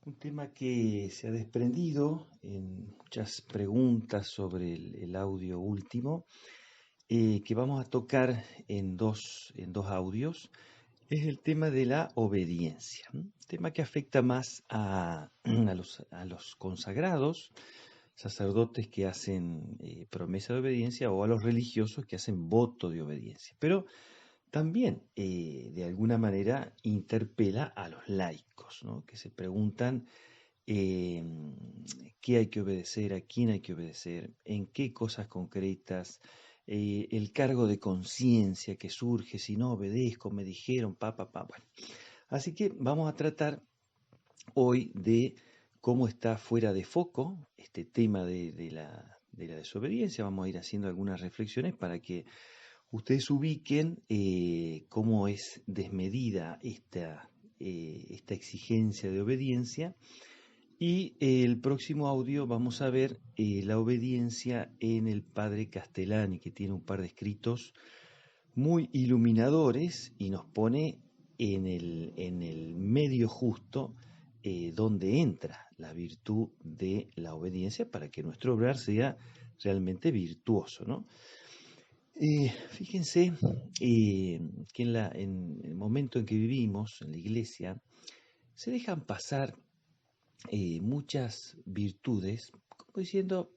Un tema que se ha desprendido en muchas preguntas sobre el audio último, que vamos a tocar en dos audios, es el tema de la obediencia. Tema que afecta más a los consagrados, sacerdotes que hacen promesa de obediencia o a los religiosos que hacen voto de obediencia. Pero también, de alguna manera, interpela a los laicos, ¿no? Que se preguntan eh, qué hay que obedecer, a quién hay que obedecer, en qué cosas concretas, el cargo de conciencia que surge si no obedezco, me dijeron, Bueno, así que vamos a tratar hoy de cómo está fuera de foco este tema de la desobediencia. Vamos a ir haciendo algunas reflexiones para que ustedes ubiquen cómo es desmedida esta exigencia de obediencia. Y el próximo audio vamos a ver la obediencia en el padre Castellani, que tiene un par de escritos muy iluminadores y nos pone en el medio justo donde entra la virtud de la obediencia para que nuestro obrar sea realmente virtuoso, ¿no? Fíjense que en el momento en que vivimos en la iglesia se dejan pasar muchas virtudes, como diciendo,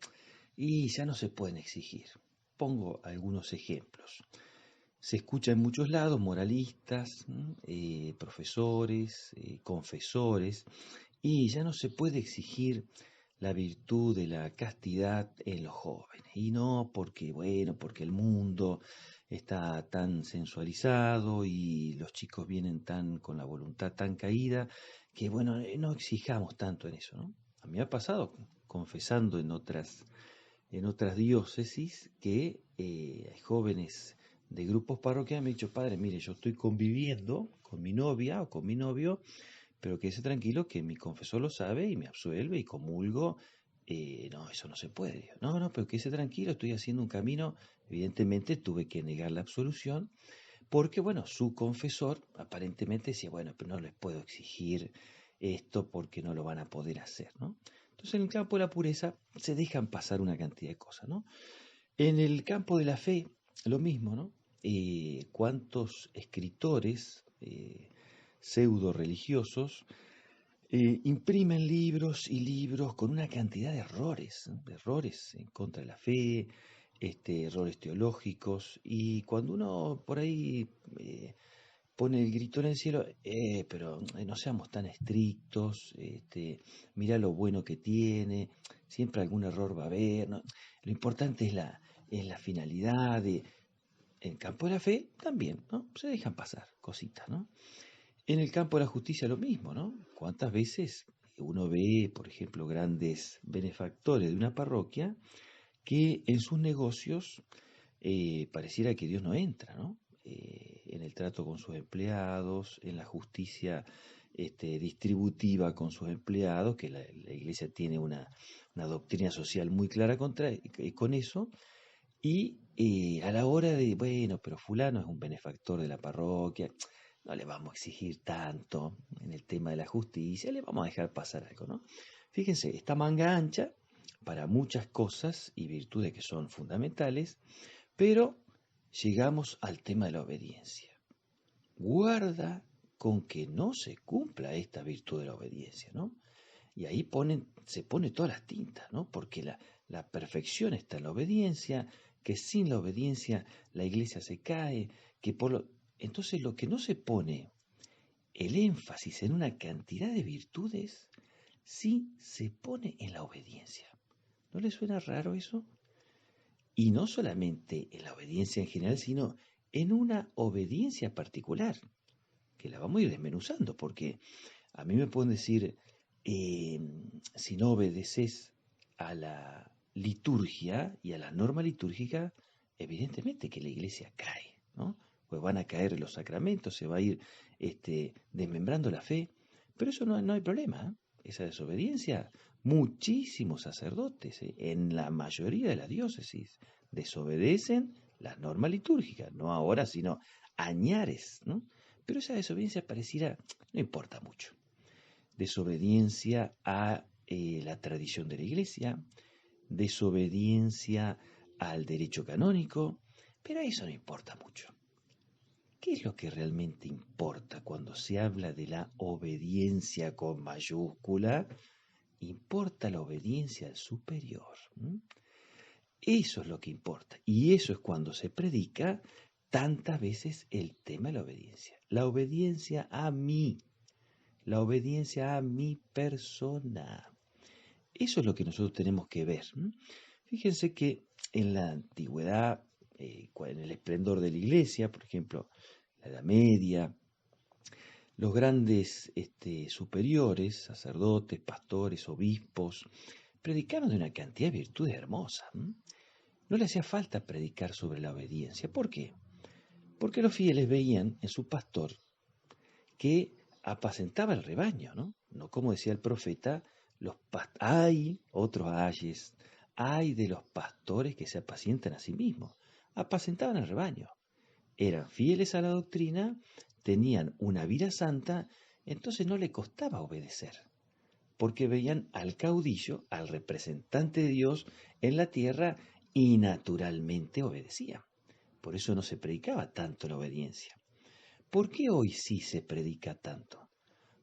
y ya no se pueden exigir. Pongo algunos ejemplos. Se escucha en muchos lados moralistas, profesores, confesores, y ya no se puede exigir la virtud de la castidad en los jóvenes. Y no porque, bueno, porque el mundo está tan sensualizado y los chicos vienen tan con la voluntad tan caída que, bueno, no exijamos tanto en eso, ¿no? A mí me ha pasado confesando en otras diócesis que hay jóvenes de grupos parroquiales me han dicho, padre, mire, yo estoy conviviendo con mi novia o con mi novio, pero quédese tranquilo que mi confesor lo sabe y me absuelve y comulgo. No, eso no se puede. Digo, no, no, pero quédese tranquilo, estoy haciendo un camino. Evidentemente tuve que negar la absolución porque, bueno, su confesor aparentemente decía, bueno, pero no les puedo exigir esto porque no lo van a poder hacer, ¿no? Entonces, en el campo de la pureza se dejan pasar una cantidad de cosas, ¿no? En el campo de la fe, lo mismo, ¿no? ¿Cuántos escritores pseudo religiosos imprimen libros y libros con una cantidad de errores, ¿no? De errores en contra de la fe, errores teológicos, y cuando uno por ahí pone el grito en el cielo, pero no seamos tan estrictos, mirá lo bueno que tiene, siempre algún error va a haber, ¿no? Lo importante es la finalidad en el campo de la fe también, ¿no? Se dejan pasar cositas, ¿no? En el campo de la justicia lo mismo, ¿no? ¿Cuántas veces uno ve, por ejemplo, grandes benefactores de una parroquia que en sus negocios pareciera que Dios no entra, ¿no? En el trato con sus empleados, en la justicia distributiva con sus empleados, que la iglesia tiene una doctrina social muy clara con eso, y a la hora de, bueno, pero fulano es un benefactor de la parroquia, no le vamos a exigir tanto en el tema de la justicia, le vamos a dejar pasar algo, ¿no? Fíjense, esta manga ancha para muchas cosas y virtudes que son fundamentales, pero llegamos al tema de la obediencia. Guarda con que no se cumpla esta virtud de la obediencia, ¿no? Y ahí se pone todas las tintas, ¿no? Porque la perfección está en la obediencia, que sin la obediencia la iglesia se cae, entonces lo que no se pone el énfasis en una cantidad de virtudes, sí se pone en la obediencia. ¿No le suena raro eso? Y no solamente en la obediencia en general, sino en una obediencia particular, que la vamos a ir desmenuzando, porque a mí me pueden decir, eh, si no obedeces a la liturgia y a la norma litúrgica, evidentemente que la iglesia cae, ¿no? Pues van a caer los sacramentos, se va a ir desmembrando la fe, pero eso no hay problema, ¿eh? Esa desobediencia, muchísimos sacerdotes, en la mayoría de las diócesis, desobedecen las normas litúrgicas, no ahora, sino añares, ¿no? Pero esa desobediencia pareciera, no importa mucho. desobediencia a la tradición de la iglesia, desobediencia al derecho canónico, pero eso no importa mucho. ¿Qué es lo que realmente importa cuando se habla de la obediencia con mayúscula? Importa la obediencia al superior. Eso es lo que importa. Y eso es cuando se predica tantas veces el tema de la obediencia. La obediencia a mí. La obediencia a mi persona. Eso es lo que nosotros tenemos que ver. Fíjense que en la antigüedad, en el esplendor de la iglesia, por ejemplo, la Edad Media, los grandes superiores, sacerdotes, pastores, obispos, predicaban de una cantidad de virtudes hermosas. No le hacía falta predicar sobre la obediencia. ¿Por qué? Porque los fieles veían en su pastor que apacentaba el rebaño, ¿no? No como decía el profeta, hay otros ayes, hay de los pastores que se apacientan a sí mismos. Apacentaban el rebaño. Eran fieles a la doctrina, tenían una vida santa, entonces no le costaba obedecer, porque veían al caudillo, al representante de Dios en la tierra y naturalmente obedecían. Por eso no se predicaba tanto la obediencia. ¿Por qué hoy sí se predica tanto?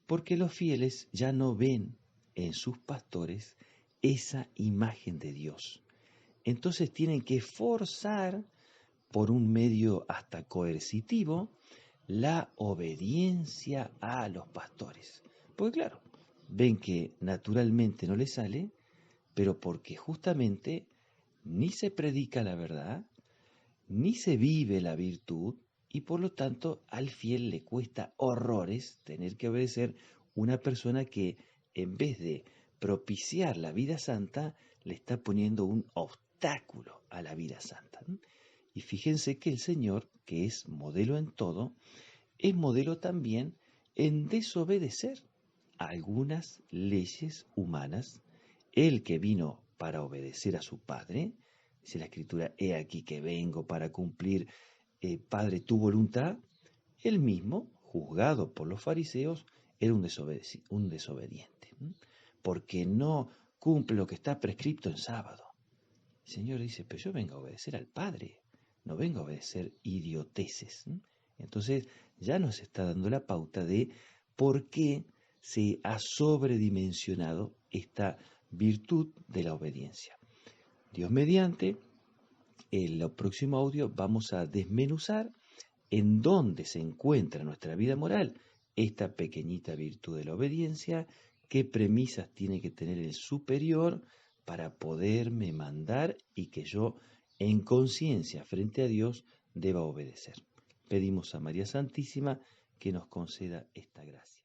Porque los fieles ya no ven en sus pastores esa imagen de Dios. Entonces tienen que forzar, por un medio hasta coercitivo, la obediencia a los pastores. Porque claro, ven que naturalmente no les sale, pero porque justamente ni se predica la verdad, ni se vive la virtud, y por lo tanto al fiel le cuesta horrores tener que obedecer una persona que en vez de propiciar la vida santa, le está poniendo un obstáculo a la vida santa. Y fíjense que el Señor, que es modelo en todo, es modelo también en desobedecer a algunas leyes humanas. Él que vino para obedecer a su Padre, dice la Escritura, he aquí que vengo para cumplir, Padre, tu voluntad. Él mismo, juzgado por los fariseos, era un desobediente, porque no cumple lo que está prescrito en sábado. El Señor dice, pero yo vengo a obedecer al Padre, no vengo a obedecer idioteces. Entonces ya nos está dando la pauta de por qué se ha sobredimensionado esta virtud de la obediencia. Dios mediante, en el próximo audio vamos a desmenuzar en dónde se encuentra en nuestra vida moral esta pequeñita virtud de la obediencia, qué premisas tiene que tener el superior para poderme mandar y que yo en conciencia frente a Dios deba obedecer. Pedimos a María Santísima que nos conceda esta gracia.